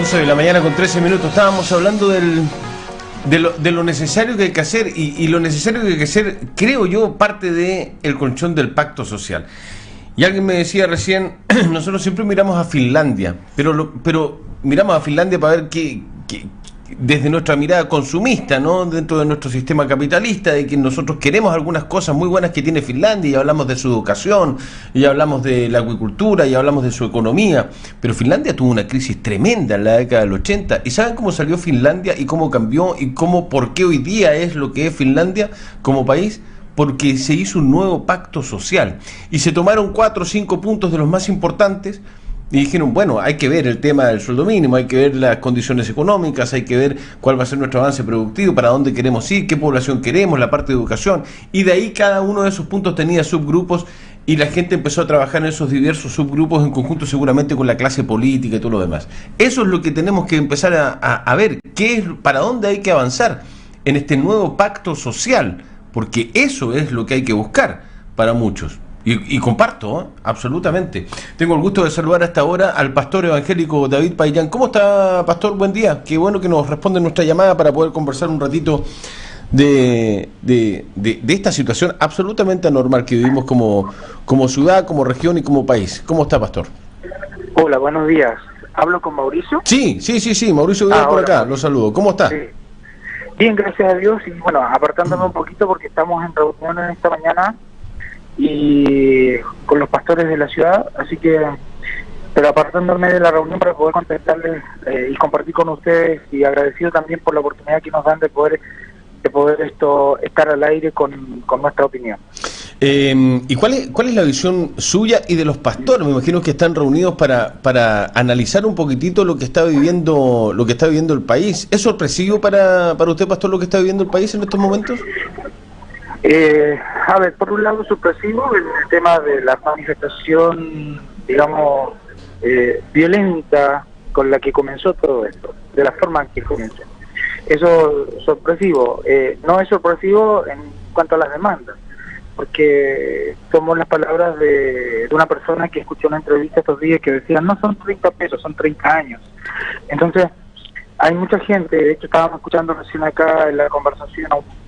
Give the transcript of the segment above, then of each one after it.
11 de la mañana con 13 minutos. Estábamos hablando de lo necesario que hay que hacer y lo necesario que hay que hacer, creo yo, parte del colchón del pacto social. Y alguien me decía recién, nosotros siempre miramos a Finlandia, pero miramos a Finlandia para ver qué desde nuestra mirada consumista, ¿no? Dentro de nuestro sistema capitalista, de que nosotros queremos algunas cosas muy buenas que tiene Finlandia, y hablamos de su educación, y hablamos de la acuicultura, y hablamos de su economía, pero Finlandia tuvo una crisis tremenda en la década del 80, y ¿saben cómo salió Finlandia y cómo cambió y por qué hoy día es lo que es Finlandia como país? Porque se hizo un nuevo pacto social, y se tomaron 4 o 5 puntos de los más importantes, y dijeron, bueno, hay que ver el tema del sueldo mínimo, hay que ver las condiciones económicas, hay que ver cuál va a ser nuestro avance productivo, para dónde queremos ir, qué población queremos, la parte de educación, y de ahí cada uno de esos puntos tenía subgrupos, y la gente empezó a trabajar en esos diversos subgrupos en conjunto seguramente con la clase política y todo lo demás. Eso es lo que tenemos que empezar a ver, qué es, para dónde hay que avanzar en este nuevo pacto social, porque eso es lo que hay que buscar para muchos. Y comparto, absolutamente. Tengo el gusto de saludar hasta ahora al pastor evangélico David Payán. ¿Cómo está, pastor? Buen día. Qué bueno que nos responde nuestra llamada para poder conversar un ratito de esta situación absolutamente anormal que vivimos como ciudad, como región y como país. ¿Cómo está, pastor? Hola, buenos días. ¿Hablo con Mauricio? Sí. Mauricio Vidal por acá. Lo saludo. ¿Cómo está? Sí. Bien, gracias a Dios. Y bueno, apartándome un poquito porque estamos en reunión esta mañana y con los pastores de la ciudad, así que, pero apartándome de la reunión para poder contestarles y compartir con ustedes, y agradecido también por la oportunidad que nos dan de poder estar al aire con nuestra opinión. ¿Y cuál es la visión suya y de los pastores? Me imagino que están reunidos para analizar un poquitito lo que está viviendo el país. ¿Es sorpresivo para usted, pastor, lo que está viviendo el país en estos momentos? A ver, por un lado sorpresivo el tema de la manifestación, digamos, violenta con la que comenzó todo esto, de la forma en que comenzó. Eso es sorpresivo. No es sorpresivo en cuanto a las demandas, porque tomó las palabras de una persona que escuchó una entrevista estos días que decía, no son 30 pesos, son 30 años. Entonces, hay mucha gente, de hecho estábamos escuchando recién acá en la conversación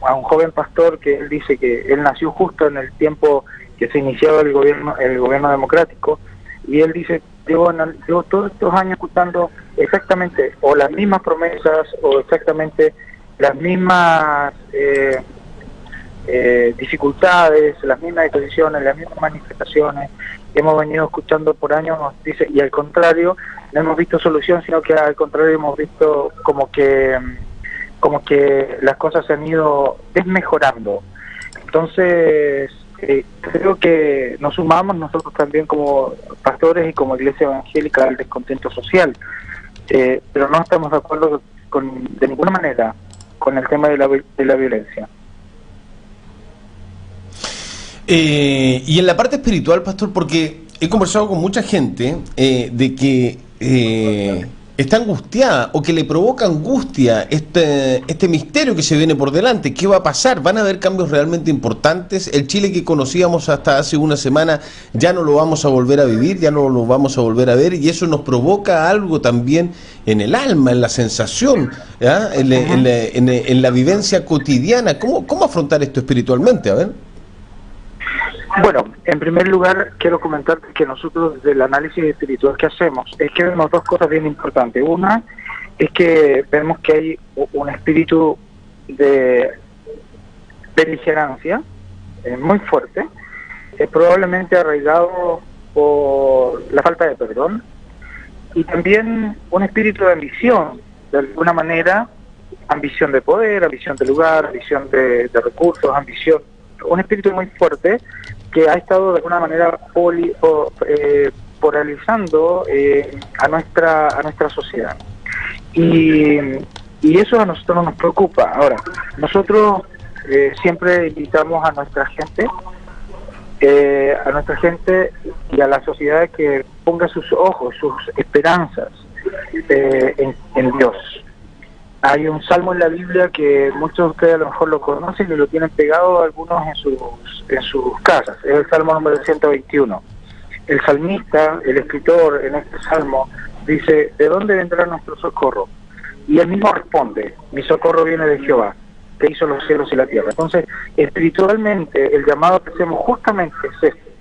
a un joven pastor que él dice que él nació justo en el tiempo que se iniciaba el gobierno democrático, y él dice, llevo todos estos años escuchando exactamente o las mismas promesas o exactamente las mismas dificultades, las mismas exposiciones, las mismas manifestaciones que hemos venido escuchando por años, dice, y al contrario, no hemos visto solución, sino que al contrario hemos visto como que las cosas se han ido desmejorando. Entonces, creo que nos sumamos nosotros también como pastores y como iglesia evangélica al descontento social, pero no estamos de acuerdo de ninguna manera con el tema de la violencia. Y en la parte espiritual, pastor, porque he conversado con mucha gente de que está angustiada o que le provoca angustia este misterio que se viene por delante. ¿Qué va a pasar? ¿Van a haber cambios realmente importantes? El Chile que conocíamos hasta hace una semana ya no lo vamos a volver a vivir, ya no lo vamos a volver a ver, y eso nos provoca algo también en el alma, en la sensación, en la vivencia cotidiana. ¿Cómo afrontar esto espiritualmente? A ver. Bueno, en primer lugar quiero comentarte que nosotros del análisis espiritual que hacemos es que vemos dos cosas bien importantes. Una es que vemos que hay un espíritu de beligerancia muy fuerte, probablemente arraigado por la falta de perdón, y también un espíritu de ambición, de alguna manera, ambición de poder, ambición de lugar, ambición de recursos, un espíritu muy fuerte que ha estado de alguna manera polarizando a nuestra sociedad, y eso a nosotros no nos preocupa. Ahora, nosotros siempre invitamos a nuestra gente y a la sociedad que ponga sus ojos, sus esperanzas en Dios. Hay un salmo en la Biblia que muchos de ustedes a lo mejor lo conocen y lo tienen pegado algunos en sus casas. Es el Salmo número 121. El salmista, el escritor en este salmo, dice, ¿de dónde vendrá nuestro socorro? Y él mismo responde, mi socorro viene de Jehová, que hizo los cielos y la tierra. Entonces, espiritualmente, el llamado que hacemos justamente es este,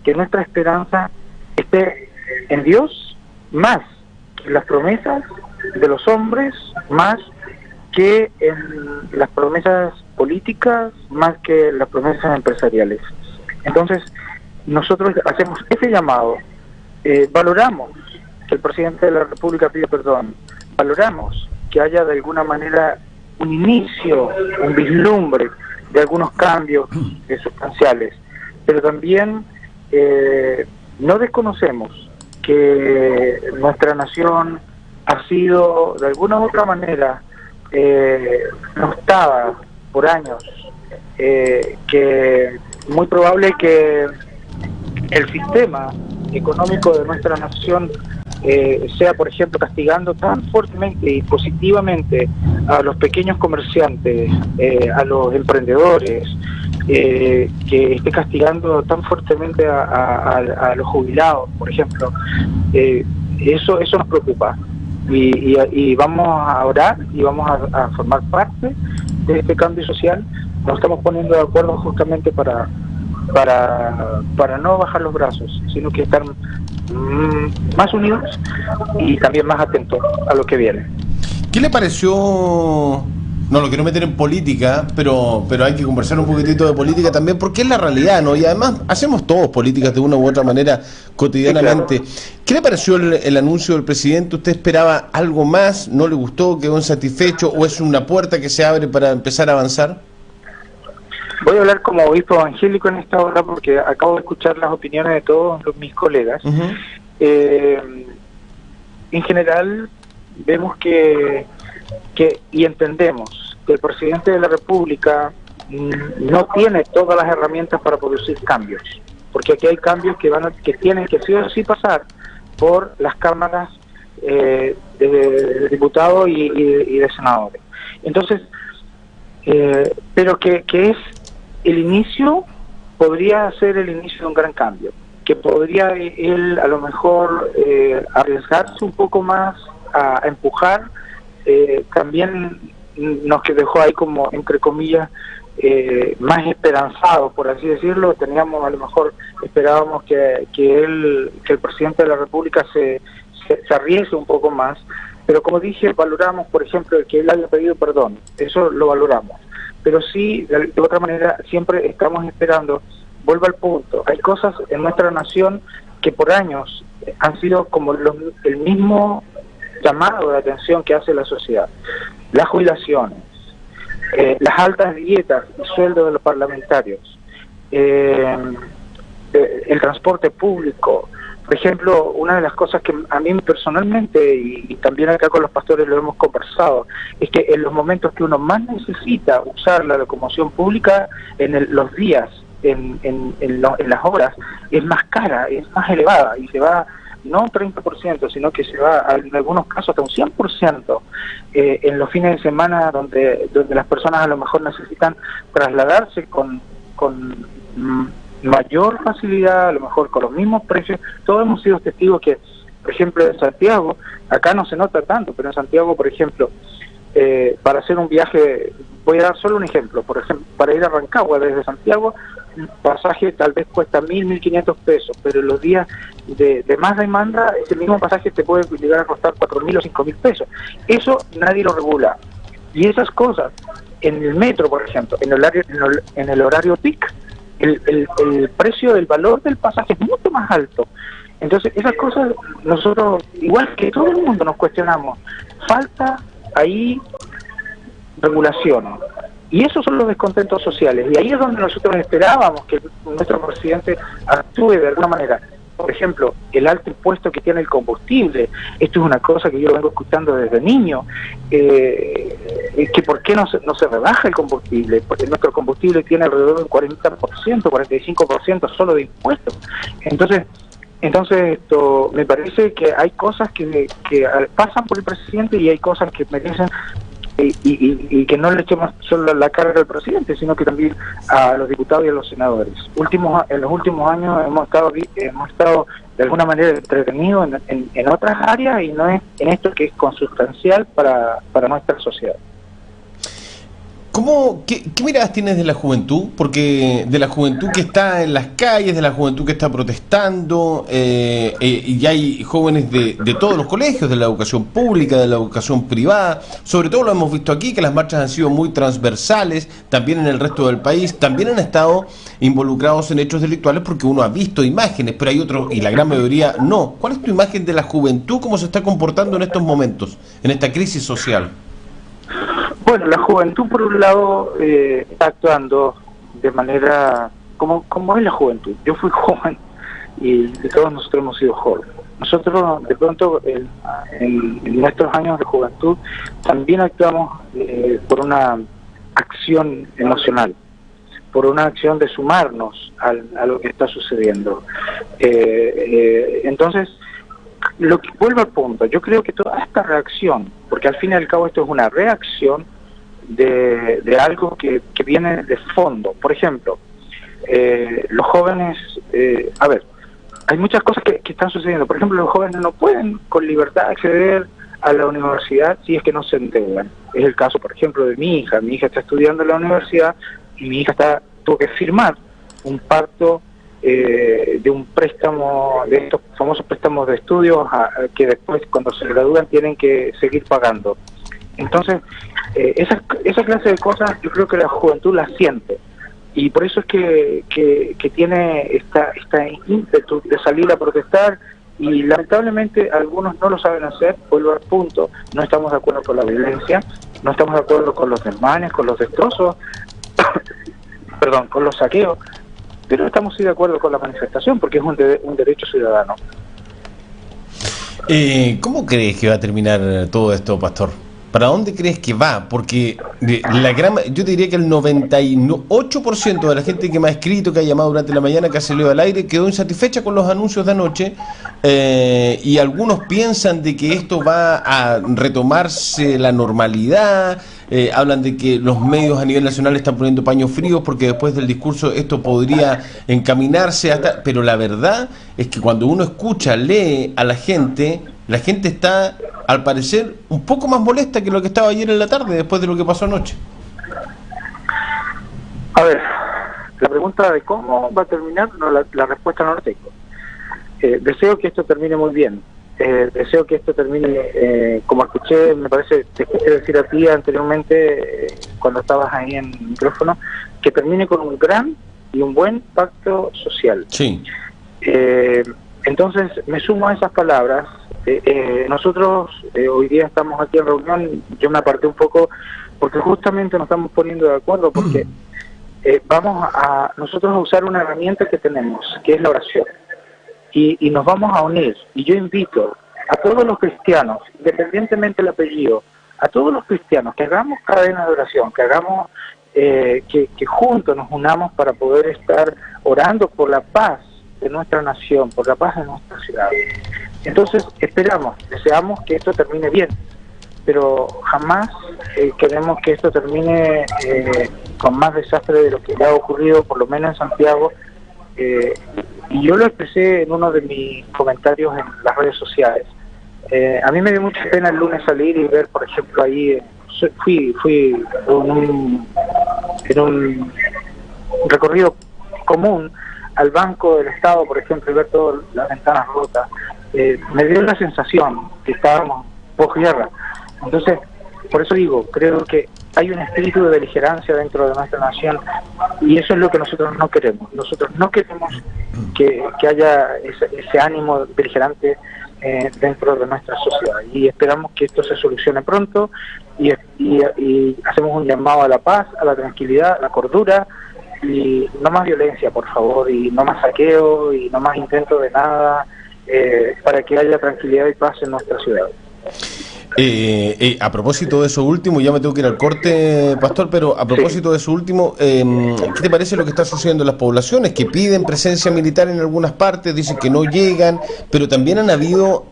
que nuestra esperanza esté en Dios, más que en las promesas de los hombres, más que en las promesas políticas, más que en las promesas empresariales. Entonces, nosotros hacemos ese llamado, valoramos que el presidente de la República pide perdón, valoramos que haya de alguna manera un inicio, un vislumbre de algunos cambios sustanciales, pero también no desconocemos que nuestra nación ha sido de alguna u otra manera notada por años, que muy probable que el sistema económico de nuestra nación sea, por ejemplo, castigando tan fuertemente y positivamente a los pequeños comerciantes, a los emprendedores, que esté castigando tan fuertemente a los jubilados, por ejemplo. Eso nos preocupa y vamos a orar y vamos a formar parte de este cambio social. Nos estamos poniendo de acuerdo justamente para no bajar los brazos, sino que estar más unidos y también más atentos a lo que viene. ¿Qué le pareció? No lo quiero meter en política, pero hay que conversar un poquitito de política también, porque es la realidad, ¿no? Y además hacemos todos políticas de una u otra manera cotidianamente. Sí, claro. ¿Qué le pareció el anuncio del presidente? ¿Usted esperaba algo más? ¿No le gustó? ¿Quedó insatisfecho? ¿O es una puerta que se abre para empezar a avanzar? Voy a hablar como obispo evangélico en esta hora porque acabo de escuchar las opiniones de todos mis colegas. Uh-huh. En general vemos que y entendemos que el presidente de la República no tiene todas las herramientas para producir cambios, porque aquí hay cambios que tienen que sí o sí pasar por las cámaras de diputados y de senadores. Entonces, pero que es el inicio, podría ser el inicio de un gran cambio, que podría él a lo mejor arriesgarse un poco más a empujar. También nos dejó ahí como, entre comillas, más esperanzados, por así decirlo. Teníamos, a lo mejor, esperábamos que el presidente de la República se arriesgue un poco más, pero como dije, valoramos, por ejemplo, el que él haya pedido perdón, eso lo valoramos, pero sí, de otra manera, siempre estamos esperando, vuelvo al punto, hay cosas en nuestra nación que por años han sido como el mismo llamado de atención que hace la sociedad. Las jubilaciones, las altas dietas y sueldos de los parlamentarios, el transporte público. Por ejemplo, una de las cosas que a mí personalmente, y también acá con los pastores lo hemos conversado, es que en los momentos que uno más necesita usar la locomoción pública, los días, en las horas, es más cara, es más elevada, y se va no un 30%, sino que se va en algunos casos hasta un 100% en los fines de semana donde las personas a lo mejor necesitan trasladarse con mayor facilidad, a lo mejor con los mismos precios. Todos hemos sido testigos que, por ejemplo, en Santiago, acá no se nota tanto, pero en Santiago, por ejemplo, para hacer un viaje, voy a dar solo un ejemplo, por ejemplo, para ir a Rancagua desde Santiago, un pasaje tal vez cuesta 1.500 pesos, pero en los días de más demanda, ese mismo pasaje te puede llegar a costar 4.000 o 5.000 pesos. Eso nadie lo regula. Y esas cosas, en el metro, por ejemplo, en el horario peak, el precio, el valor del pasaje es mucho más alto. Entonces, esas cosas nosotros, igual que todo el mundo, nos cuestionamos. Falta ahí regulación. Y esos son los descontentos sociales. Y ahí es donde nosotros esperábamos que nuestro presidente actúe de alguna manera. Por ejemplo, el alto impuesto que tiene el combustible. Esto es una cosa que yo vengo escuchando desde niño. Que ¿por qué no se rebaja el combustible? Porque nuestro combustible tiene alrededor del 40%, 45% solo de impuestos. Entonces esto me parece que hay cosas que pasan por el presidente y hay cosas que merecen y que no le echemos solo la carga al presidente, sino que también a los diputados y a los senadores. En los últimos años hemos estado de alguna manera entretenido en otras áreas y no es en esto que es consustancial para nuestra sociedad. ¿Qué miradas tienes de la juventud? Porque de la juventud que está en las calles, de la juventud que está protestando, y hay jóvenes de todos los colegios, de la educación pública, de la educación privada, sobre todo lo hemos visto aquí, que las marchas han sido muy transversales, también en el resto del país, también han estado involucrados en hechos delictuales porque uno ha visto imágenes, pero hay otros, y la gran mayoría no. ¿Cuál es tu imagen de la juventud, cómo se está comportando en estos momentos, en esta crisis social? Bueno, la juventud por un lado está actuando de manera como es la juventud. Yo fui joven y todos nosotros hemos sido jóvenes. Nosotros de pronto en nuestros años de juventud también actuamos por una acción emocional, por una acción de sumarnos a lo que está sucediendo. Entonces, lo que vuelvo al punto, yo creo que toda esta reacción, porque al fin y al cabo esto es una reacción de algo que viene de fondo. Por ejemplo, los jóvenes, hay muchas cosas que están sucediendo. Por ejemplo, los jóvenes no pueden con libertad acceder a la universidad si es que no se endeudan. Es el caso, por ejemplo, de mi hija. Mi hija está estudiando en la universidad y mi hija tuvo que firmar un pacto de un préstamo, de estos famosos préstamos de estudios que después cuando se gradúan tienen que seguir pagando. Entonces, esa clase de cosas yo creo que la juventud la siente y por eso es que tiene esta ímpetu de salir a protestar y lamentablemente algunos no lo saben hacer. Vuelvo al punto, no estamos de acuerdo con la violencia, no estamos de acuerdo con los desmanes, con los destrozos, perdón, con los saqueos, pero estamos sí de acuerdo con la manifestación porque es un derecho ciudadano. ¿Cómo crees que va a terminar todo esto, Pastor? ¿Para dónde crees que va? Porque yo te diría que el 98% de la gente que me ha escrito, que ha llamado durante la mañana, que ha salido al aire, quedó insatisfecha con los anuncios de anoche, y algunos piensan de que esto va a retomarse la normalidad. Hablan de que los medios a nivel nacional están poniendo paños fríos porque después del discurso esto podría encaminarse hasta... Pero la verdad es que cuando uno escucha, lee a la gente está, al parecer, un poco más molesta que lo que estaba ayer en la tarde, después de lo que pasó anoche. A ver, la pregunta de cómo va a terminar, no, la respuesta no la tengo. Deseo que esto termine muy bien. Deseo que esto termine, como escuché, me parece, te escuché decir a ti anteriormente, cuando estabas ahí en el micrófono, que termine con un gran y un buen pacto social. Sí. Entonces, me sumo a esas palabras. Nosotros hoy día estamos aquí en reunión, yo me aparté un poco, porque justamente nos estamos poniendo de acuerdo, porque vamos a nosotros a usar una herramienta que tenemos, que es la oración. Y nos vamos a unir, y yo invito a todos los cristianos, independientemente del apellido, a todos los cristianos que hagamos cadena de oración, que hagamos que juntos nos unamos para poder estar orando por la paz de nuestra nación, por la paz de nuestra ciudad. Entonces deseamos que esto termine bien, pero jamás queremos que esto termine con más desastre de lo que ya ha ocurrido, por lo menos en Santiago. Y yo lo expresé en uno de mis comentarios en las redes sociales. A mí me dio mucha pena el lunes salir y ver, por ejemplo, ahí fui en un recorrido común al Banco del Estado, por ejemplo, y ver todas las ventanas rotas. Me dio la sensación que estábamos posguerra. Entonces, por eso digo, creo que hay un espíritu de beligerancia dentro de nuestra nación y eso es lo que nosotros no queremos. Nosotros no queremos que haya ese ánimo beligerante dentro de nuestra sociedad y esperamos que esto se solucione pronto y hacemos un llamado a la paz, a la tranquilidad, a la cordura y no más violencia, por favor, y no más saqueo y no más intento de nada, para que haya tranquilidad y paz en nuestra ciudad. A propósito de eso último, ya me tengo que ir al corte, Pastor, pero a propósito de eso último, ¿qué te parece lo que está sucediendo en las poblaciones? Que piden presencia militar en algunas partes, dicen que no llegan, pero también han habido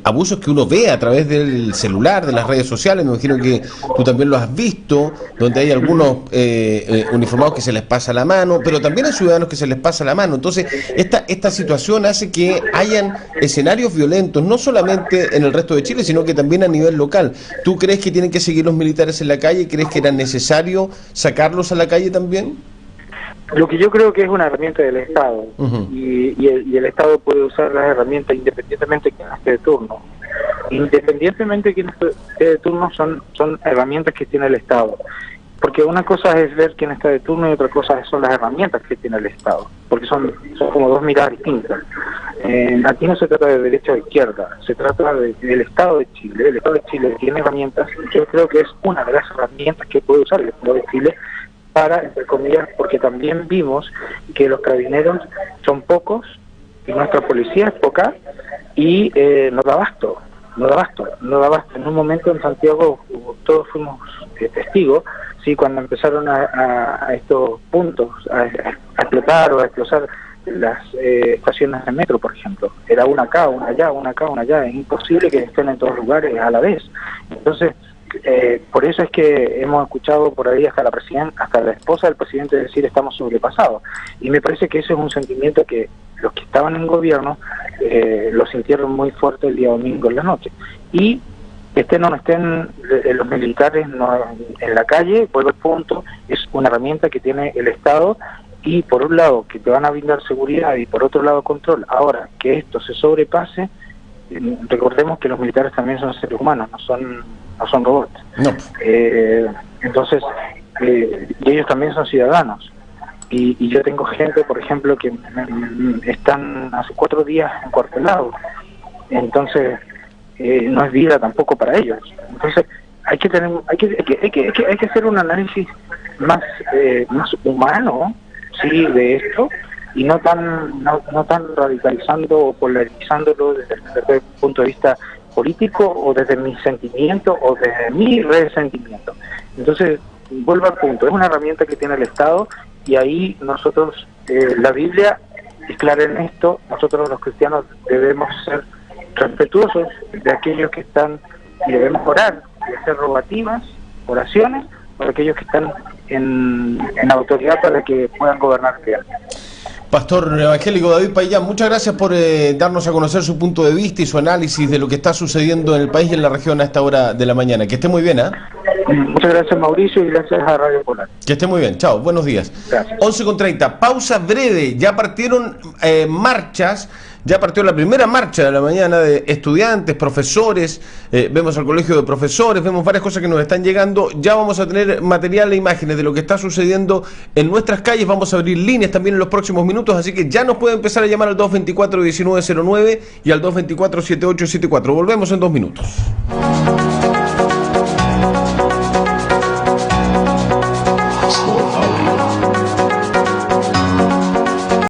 abusos que uno ve a través del celular, de las redes sociales, me imagino que tú también lo has visto, donde hay algunos uniformados que se les pasa la mano, pero también hay ciudadanos que se les pasa la mano. Entonces, esta situación hace que hayan escenarios violentos, no solamente en el resto de Chile, sino que también a nivel local. ¿Tú crees que tienen que seguir los militares en la calle? ¿Crees que era necesario sacarlos a la calle también? Lo que yo creo que es una herramienta del Estado, y el Estado puede usar las herramientas independientemente de quién esté de turno. Independientemente de quién esté de turno, son herramientas que tiene el Estado. Porque una cosa es ver quién está de turno y otra cosa son las herramientas que tiene el Estado, porque son como dos miradas distintas. Aquí no se trata de derecha o izquierda, se trata del Estado de Chile. El Estado de Chile tiene herramientas, yo creo que es una de las herramientas que puede usar el Estado de Chile para, entre comillas, porque también vimos que los carabineros son pocos y nuestra policía es poca y no da abasto. En un momento en Santiago todos fuimos testigos, sí, cuando empezaron a estos puntos a explotar o a explosar las estaciones de metro, por ejemplo. Era una acá, una allá, una acá, una allá. Es imposible que estén en todos lugares a la vez. Entonces, por eso es que hemos escuchado por ahí hasta la esposa del presidente decir estamos sobrepasados. Y me parece que ese es un sentimiento que los que estaban en gobierno lo sintieron muy fuerte el día domingo en la noche. Y estén o no estén los militares en la calle, vuelvo al punto, es una herramienta que tiene el Estado, y por un lado que te van a brindar seguridad y por otro lado control. Ahora, que esto se sobrepase, recordemos que los militares también son seres humanos, no son robots. No. Entonces, y ellos también son ciudadanos. Y yo tengo gente, por ejemplo, que están hace 4 días encuartelados. Entonces, no es vida tampoco para ellos. Entonces, hay que hacer un análisis más humano, sí, de esto, y no tan radicalizando o polarizándolo desde el punto de vista político o desde mi sentimiento o desde mi resentimiento. Entonces, vuelvo al punto, es una herramienta que tiene el Estado, y ahí nosotros, la Biblia es clara en esto, nosotros los cristianos debemos ser respetuosos de aquellos que están, y debemos orar y hacer rogativas, oraciones por aquellos que están en autoridad para que puedan gobernar bien. Pastor evangélico David Payán, muchas gracias por darnos a conocer su punto de vista y su análisis de lo que está sucediendo en el país y en la región a esta hora de la mañana. Que esté muy bien, ¿eh? Muchas gracias, Mauricio, y gracias a Radio Polar. Que esté muy bien, chao, buenos días. Gracias. 11:30, pausa breve, ya partieron marchas. Ya partió la primera marcha de la mañana de estudiantes, profesores, vemos al colegio de profesores, vemos varias cosas que nos están llegando. Ya vamos a tener material e imágenes de lo que está sucediendo en nuestras calles. Vamos a abrir líneas también en los próximos minutos, así que ya nos puede empezar a llamar al 224-1909 y al 224-7874. Volvemos en 2 minutos.